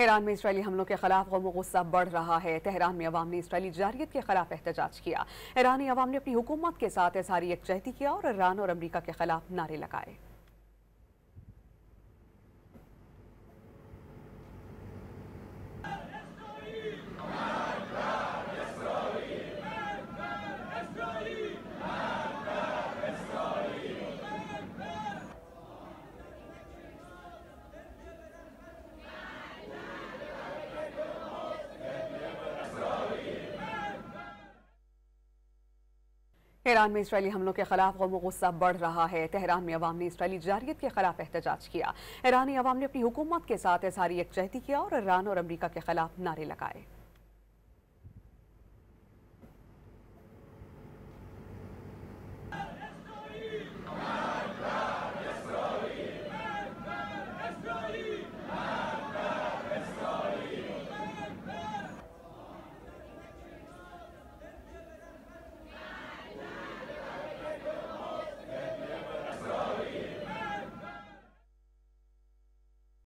Iran में Israeli हमलों के खिलाफ गम और गुस्सा बढ़ रहा है। तेहरान में अवाम ने इसराइली जारियत के खिलाफ एहतजाज किया। ईरानी अवाम ने अपनी हुकूमत के साथ इज़हार यकजहती किया और ईरान और अमरीका के खिलाफ नारे लगाए। ईरान में इसराइली हमलों के खिलाफ गम और गुस्सा बढ़ रहा है। तेहरान में अवाम ने इसराइली जारियत के खिलाफ एहतजाज किया। ईरानी अवाम ने अपनी हुकूमत के साथ इज़हार यकजहती किया और ईरान और अमरीका के खिलाफ नारे लगाए।